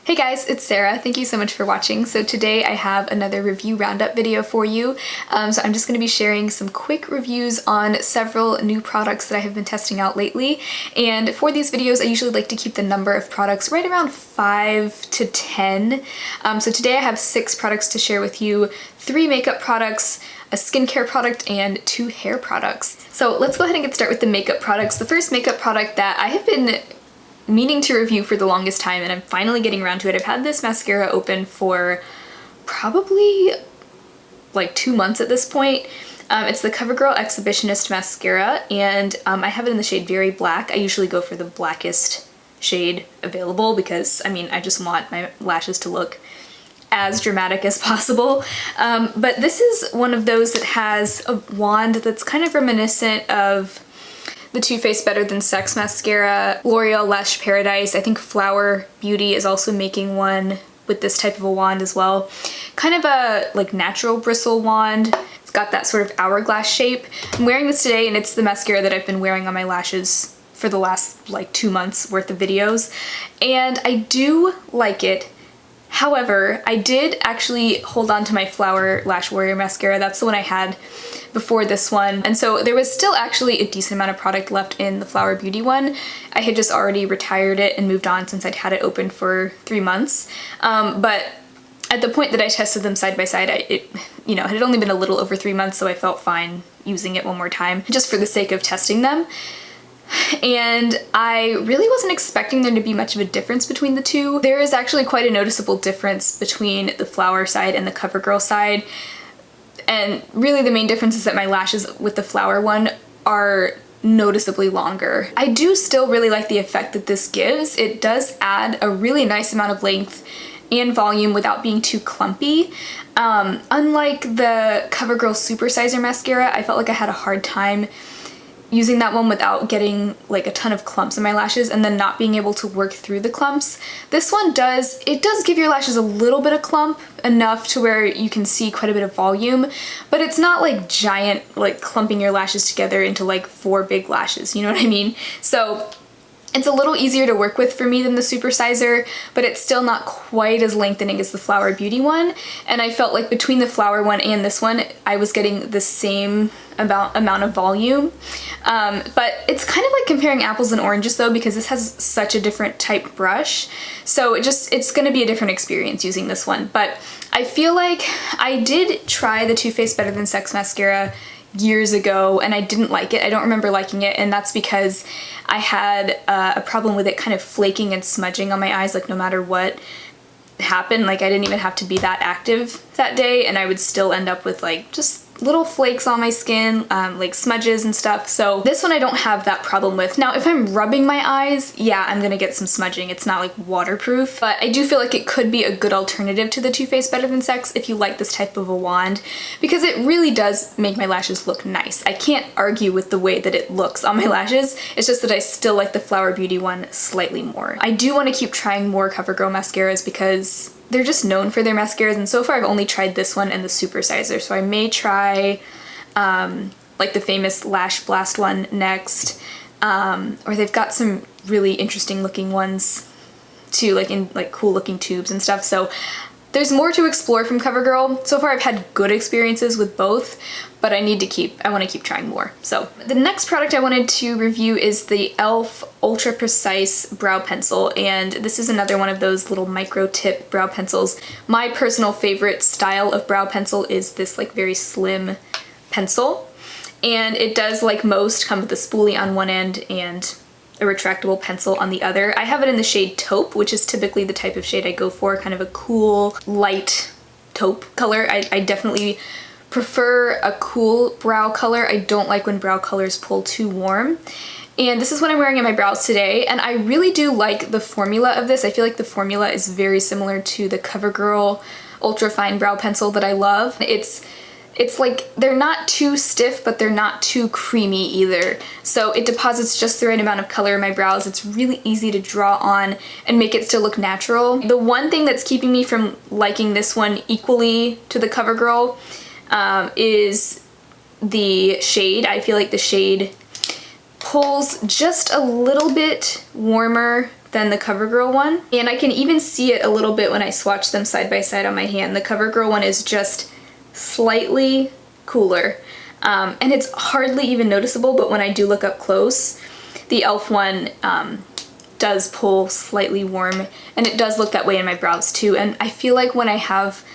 Hey guys, it's Sarah. Thank you so much for watching. So today I have another review roundup video for you. So I'm just going to be sharing some quick reviews on several new products that I have been testing out lately. And for these videos, I usually like to keep the number of products right around 5 to 10. So today I have 6 products to share with you, 3 makeup products, a skincare product, and 2 hair products. So let's go ahead and get started with the makeup products. The first makeup product that I have been meaning to review for the longest time, and I'm finally getting around to it. I've had this mascara open for probably like 2 months at this point. It's the Covergirl Exhibitionist mascara, and I have it in the shade Very Black. I usually go for the blackest shade available because, I mean, I just want my lashes to look as dramatic as possible. But this is one of those that has a wand that's kind of reminiscent of the Too Faced Better Than Sex mascara, L'Oreal Lash Paradise. I think Flower Beauty is also making one with this type of a wand as well. Kind of a like natural bristle wand. It's got that sort of hourglass shape. I'm wearing this today, and it's the mascara that I've been wearing on my lashes for the last like 2 months worth of videos. And I do like it. However, I did actually hold on to my Flower Lash Warrior mascara. That's the one I had before this one. And so there was still actually a decent amount of product left in the Flower Beauty one. I had just already retired it and moved on since I'd had it open for 3 months. But at the point that I tested them side by side, it had only been a little over 3 months, so I felt fine using it one more time just for the sake of testing them. And I really wasn't expecting there to be much of a difference between the two. There is actually quite a noticeable difference between the Flower side and the Covergirl side. And really the main difference is that my lashes with the Flower one are noticeably longer. I do still really like the effect that this gives. It does add a really nice amount of length and volume without being too clumpy. Unlike the Covergirl Supersizer mascara, I felt like I had a hard time using that one without getting like a ton of clumps in my lashes and then not being able to work through the clumps. This one does give your lashes a little bit of clump, enough to where you can see quite a bit of volume, but it's not like giant, like clumping your lashes together into like 4 big lashes, you know what I mean? So it's a little easier to work with for me than the Supersizer, but it's still not quite as lengthening as the Flower Beauty one. And I felt like between the Flower one and this one, I was getting the same amount of volume. But it's kind of like comparing apples and oranges though, because this has such a different type brush. So it's gonna be a different experience using this one. But I feel like I did try the Too Faced Better Than Sex mascara years ago, and I didn't like it. I don't remember liking it, and that's because I had a problem with it kind of flaking and smudging on my eyes, like no matter what happened. Like I didn't even have to be that active that day, and I would still end up with like just little flakes on my skin, like smudges and stuff. So this one I don't have that problem with. Now if I'm rubbing my eyes, yeah, I'm gonna get some smudging. It's not like waterproof, but I do feel like it could be a good alternative to the Too Faced Better Than Sex if you like this type of a wand, because it really does make my lashes look nice. I can't argue with the way that it looks on my lashes. It's just that I still like the Flower Beauty one slightly more. I do want to keep trying more Covergirl mascaras because they're just known for their mascaras, and so far I've only tried this one and the Supersizer, so I may try like the famous Lash Blast one next, or they've got some really interesting looking ones too, like in like cool looking tubes and stuff. So there's more to explore from Covergirl. So far I've had good experiences with both, but I want to keep trying more. So the next product I wanted to review is the e.l.f. Ultra Precise Brow Pencil, and this is another one of those little micro tip brow pencils. My personal favorite style of brow pencil is this like very slim pencil, and it does, like most, come with a spoolie on one end and a retractable pencil on the other. I have it in the shade Taupe, which is typically the type of shade I go for, kind of a cool, light taupe color. I definitely prefer a cool brow color. I don't like when brow colors pull too warm. And this is what I'm wearing in my brows today, and I really do like the formula of this. I feel like the formula is very similar to the Covergirl Ultra Fine Brow Pencil that I love. It's like they're not too stiff, but they're not too creamy either. So it deposits just the right amount of color in my brows. It's really easy to draw on and make it still look natural. The one thing that's keeping me from liking this one equally to the Covergirl is the shade. I feel like the shade pulls just a little bit warmer than the Covergirl one. And I can even see it a little bit when I swatch them side by side on my hand. The Covergirl one is just slightly cooler. And it's hardly even noticeable, but when I do look up close, the e.l.f. one does pull slightly warm, and it does look that way in my brows too. And I feel like when I have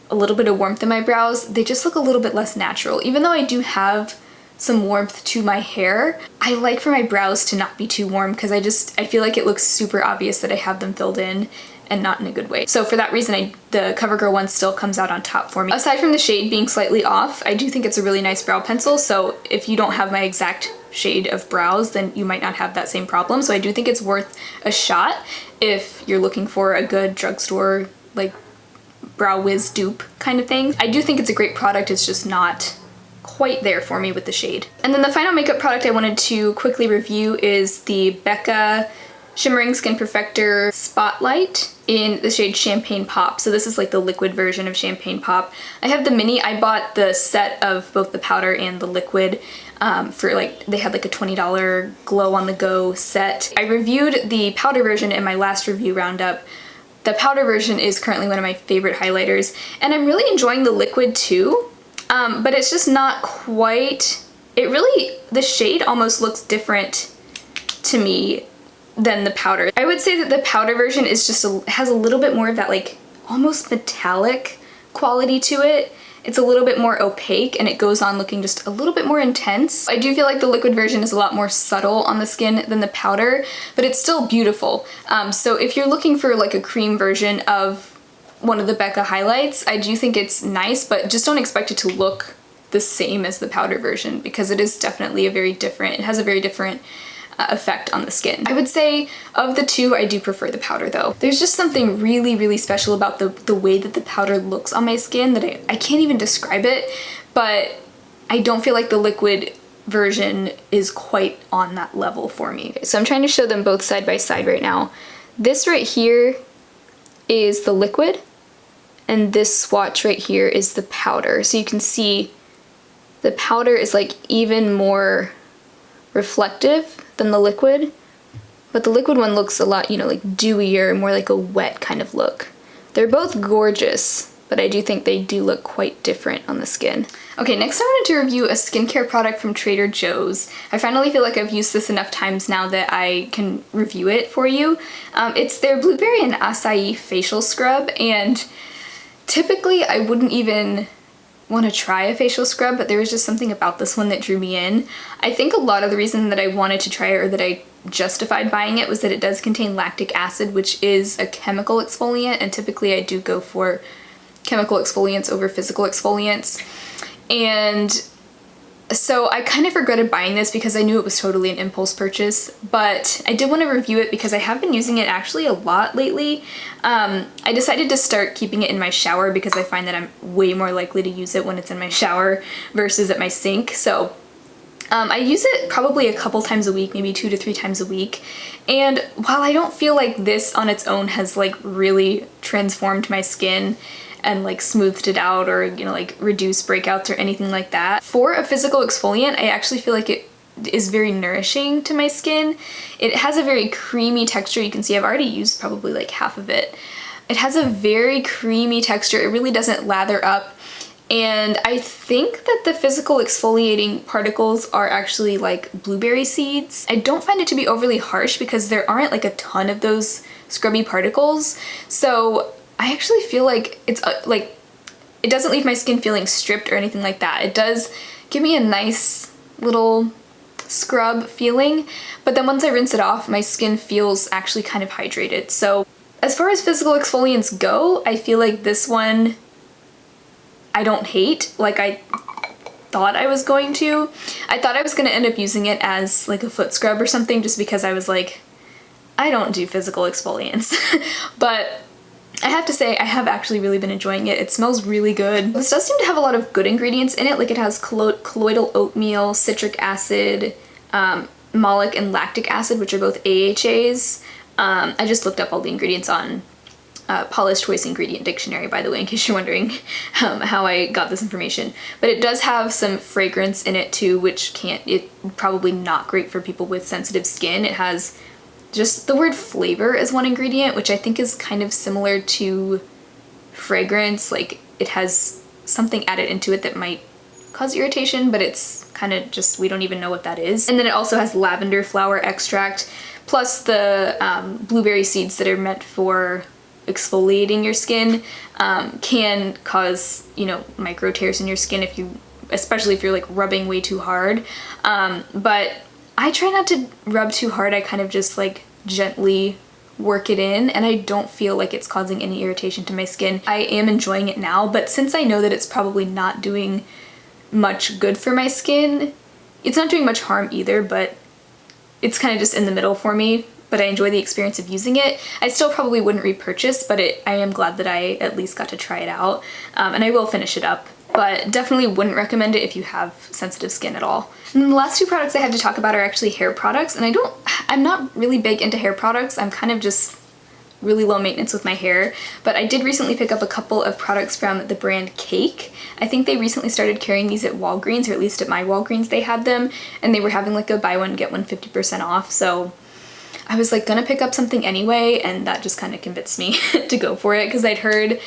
a little bit of warmth in my brows, they just look a little bit less natural. Even though I do have some warmth to my hair, I like for my brows to not be too warm because I feel like it looks super obvious that I have them filled in and not in a good way. So for that reason, the Covergirl one still comes out on top for me. Aside from the shade being slightly off, I do think it's a really nice brow pencil, so if you don't have my exact shade of brows, then you might not have that same problem. So I do think it's worth a shot if you're looking for a good drugstore, like, brow whiz dupe kind of thing. I do think it's a great product, it's just not quite there for me with the shade. And then the final makeup product I wanted to quickly review is the Becca Shimmering Skin Perfector Spotlight in the shade Champagne Pop. So this is like the liquid version of Champagne Pop. I have the mini. I bought the set of both the powder and the liquid for like, they had like a $20 glow on the go set. I reviewed the powder version in my last review roundup. The powder version is currently one of my favorite highlighters, and I'm really enjoying the liquid too, but it's just not quite, the shade almost looks different to me than the powder. I would say that the powder version is just has a little bit more of that like almost metallic quality to it. It's a little bit more opaque and it goes on looking just a little bit more intense. I do feel like the liquid version is a lot more subtle on the skin than the powder, but it's still beautiful. So if you're looking for like a cream version of one of the Becca highlights, I do think it's nice, but just don't expect it to look the same as the powder version because it is definitely it has a very different effect on the skin. I would say of the two, I do prefer the powder though. There's just something really, really special about the way that the powder looks on my skin that I can't even describe it, but I don't feel like the liquid version is quite on that level for me. Okay, so I'm trying to show them both side by side right now. This right here is the liquid and this swatch right here is the powder. So you can see the powder is like even more reflective than the liquid, but the liquid one looks a lot, you know, like dewier, more like a wet kind of look. They're both gorgeous, but I do think they do look quite different on the skin. Okay, next I wanted to review a skincare product from Trader Joe's. I finally feel like I've used this enough times now that I can review it for you. It's their Blueberry and Acai facial scrub, and typically I wouldn't even want to try a facial scrub, but there was just something about this one that drew me in. I think a lot of the reason that I wanted to try it, or that I justified buying it, was that it does contain lactic acid, which is a chemical exfoliant, and typically I do go for chemical exfoliants over physical exfoliants. And so I kind of regretted buying this because I knew it was totally an impulse purchase, but I did want to review it because I have been using it actually a lot lately. I decided to start keeping it in my shower because I find that I'm way more likely to use it when it's in my shower versus at my sink. So I use it probably a couple times a week, maybe 2 to 3 times a week. And while I don't feel like this on its own has like really transformed my skin and like smoothed it out, or, you know, like reduced breakouts or anything like that, for a physical exfoliant, I actually feel like it is very nourishing to my skin. It has a very creamy texture. You can see I've already used probably like half of it. It has a very creamy texture. It really doesn't lather up. And I think that the physical exfoliating particles are actually like blueberry seeds. I don't find it to be overly harsh because there aren't like a ton of those scrubby particles. So I actually feel like it's like, it doesn't leave my skin feeling stripped or anything like that. It does give me a nice little scrub feeling, but then once I rinse it off, my skin feels actually kind of hydrated. So as far as physical exfoliants go, I feel like this one I don't hate like I thought I was going to. I thought I was going to end up using it as like a foot scrub or something, just because I was like, I don't do physical exfoliants. But I have to say, I have actually really been enjoying it. It smells really good. This does seem to have a lot of good ingredients in it. Like, it has colloidal oatmeal, citric acid, malic and lactic acid, which are both AHAs. I just looked up all the ingredients on Paula's Choice Ingredient Dictionary, by the way, in case you're wondering how I got this information. But it does have some fragrance in it too, which it's probably not great for people with sensitive skin. It has just the word flavor as one ingredient, which I think is kind of similar to fragrance. Like it has something added into it that might cause irritation, but it's kind of just, we don't even know what that is. And then it also has lavender flower extract, plus the blueberry seeds that are meant for exfoliating your skin, can cause, you know, micro tears in your skin if you, especially if you're like rubbing way too hard. But I try not to rub too hard. I kind of just like gently work it in, and I don't feel like it's causing any irritation to my skin. I am enjoying it now, but since I know that it's probably not doing much good for my skin, it's not doing much harm either, but it's kind of just in the middle for me. But I enjoy the experience of using it. I still probably wouldn't repurchase, but I am glad that I at least got to try it out, and I will finish it up. But definitely wouldn't recommend it if you have sensitive skin at all. And then the last two products I have to talk about are actually hair products, and I'm not really big into hair products. I'm kind of just really low maintenance with my hair, but I did recently pick up a couple of products from the brand Cake. I think they recently started carrying these at Walgreens, or at least at my Walgreens they had them, and they were having like a buy one get one 50% off, so I was like gonna pick up something anyway, and that just kind of convinced me to go for it, because I've heard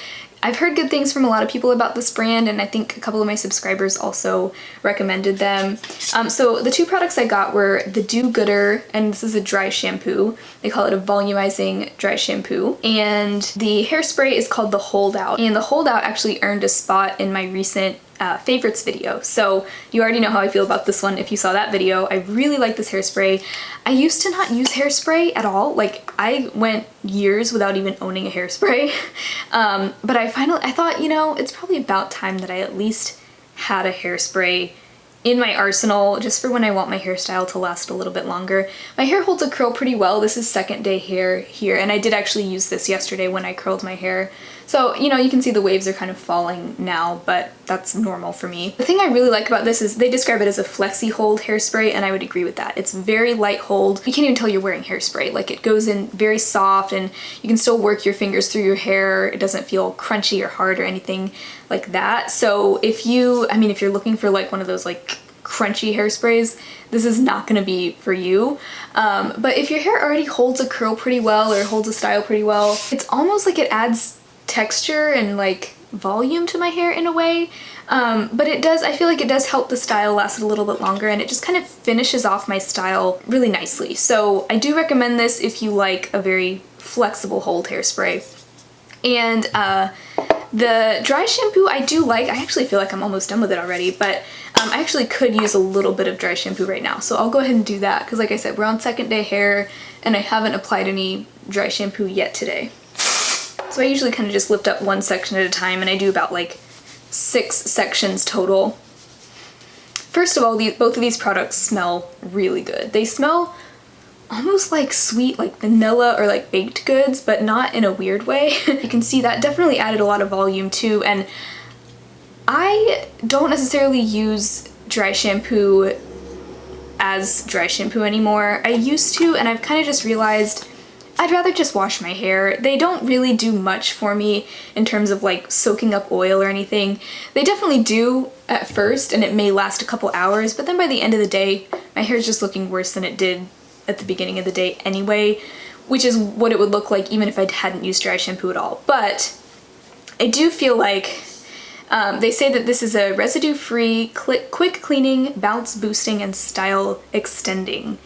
good things from a lot of people about this brand, and I think a couple of my subscribers also recommended them. So the two products I got were the Do Gooder, and this is a dry shampoo. They call it a volumizing dry shampoo. And the hairspray is called the Holdout. And the Holdout actually earned a spot in my recent favorites video. So you already know how I feel about this one if you saw that video. I really like this hairspray. I used to not use hairspray at all. Like I went years without even owning a hairspray. But I thought, you know, it's probably about time that I at least had a hairspray in my arsenal just for when I want my hairstyle to last a little bit longer. My hair holds a curl pretty well. This is second day hair here, and I did actually use this yesterday when I curled my hair. So, you know, you can see the waves are kind of falling now, but that's normal for me. The thing I really like about this is they describe it as a flexi hold hairspray, and I would agree with that. It's very light hold. You can't even tell you're wearing hairspray. Like it goes in very soft, and you can still work your fingers through your hair. It doesn't feel crunchy or hard or anything like that. So if you're looking for like one of those like crunchy hairsprays, this is not gonna be for you. But if your hair already holds a curl pretty well or holds a style pretty well, it's almost like it adds texture and like volume to my hair in a way. But I feel like it does help the style last a little bit longer, and it just kind of finishes off my style really nicely. So I do recommend this if you like a very flexible hold hairspray. And the dry shampoo I do like. I actually feel like I'm almost done with it already, but I actually could use a little bit of dry shampoo right now. So I'll go ahead and do that, because like I said, we're on second day hair and I haven't applied any dry shampoo yet today. So I usually kind of just lift up one section at a time, and I do about like 6 sections total. First of all, both of these products smell really good. They smell almost like sweet, like vanilla or like baked goods, but not in a weird way. You can see that definitely added a lot of volume too, and I don't necessarily use dry shampoo as dry shampoo anymore. I used to, and I've kind of just realized I'd rather just wash my hair. They don't really do much for me in terms of like soaking up oil or anything. They definitely do at first, and it may last a couple hours, but then by the end of the day, my hair's just looking worse than it did at the beginning of the day anyway, which is what it would look like even if I hadn't used dry shampoo at all. But I do feel like they say that this is a residue-free, quick cleaning, bounce boosting, and style extending.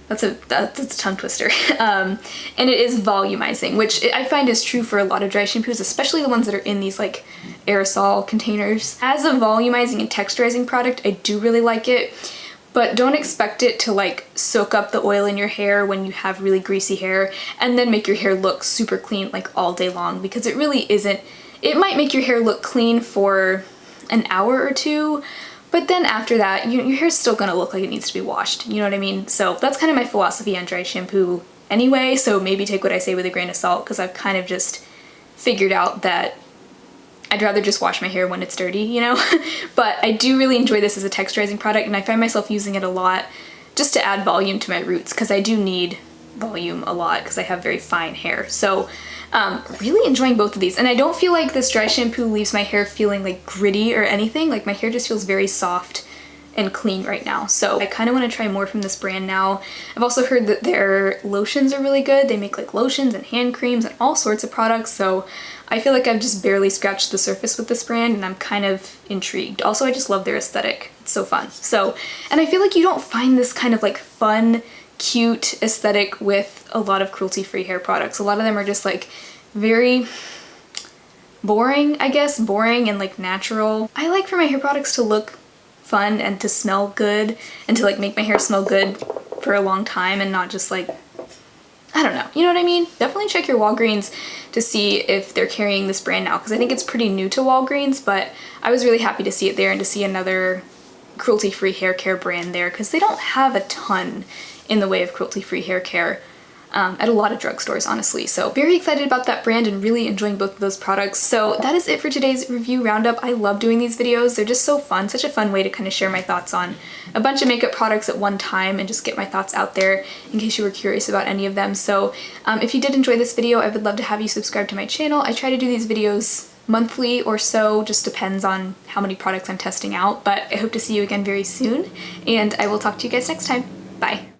That's a tongue twister. And it is volumizing, which I find is true for a lot of dry shampoos, especially the ones that are in these like aerosol containers. As a volumizing and texturizing product, I do really like it, but don't expect it to like soak up the oil in your hair when you have really greasy hair and then make your hair look super clean like all day long, because it really isn't. It might make your hair look clean for an hour or two, but then after that, your hair's still gonna look like it needs to be washed, you know what I mean? So that's kind of my philosophy on dry shampoo anyway, so maybe take what I say with a grain of salt, because I've kind of just figured out that I'd rather just wash my hair when it's dirty, you know? But I do really enjoy this as a texturizing product, and I find myself using it a lot just to add volume to my roots, because I do need volume a lot because I have very fine hair. So really enjoying both of these, and I don't feel like this dry shampoo leaves my hair feeling like gritty or anything. Like my hair just feels very soft and clean right now. So I kind of want to try more from this brand now. I've also heard that their lotions are really good. They make like lotions and hand creams and all sorts of products. So I feel like I've just barely scratched the surface with this brand and I'm kind of intrigued. Also, I just love their aesthetic. It's so fun. So, and I feel like you don't find this kind of like fun, cute aesthetic with a lot of cruelty-free hair products. A lot of them are just like very boring, I guess. Boring and like natural. I like for my hair products to look fun and to smell good and to like make my hair smell good for a long time and not just like, I don't know, you know what I mean? Definitely check your Walgreens to see if they're carrying this brand now, because I think it's pretty new to Walgreens, but I was really happy to see it there and to see another cruelty-free hair care brand there, because they don't have a ton in the way of cruelty-free hair care at a lot of drugstores, honestly. So very excited about that brand and really enjoying both of those products. So that is it for today's review roundup. I love doing these videos. They're just so fun, such a fun way to kind of share my thoughts on a bunch of makeup products at one time and just get my thoughts out there in case you were curious about any of them. So if you did enjoy this video, I would love to have you subscribe to my channel. I try to do these videos monthly or so, just depends on how many products I'm testing out, but I hope to see you again very soon, and I will talk to you guys next time. Bye.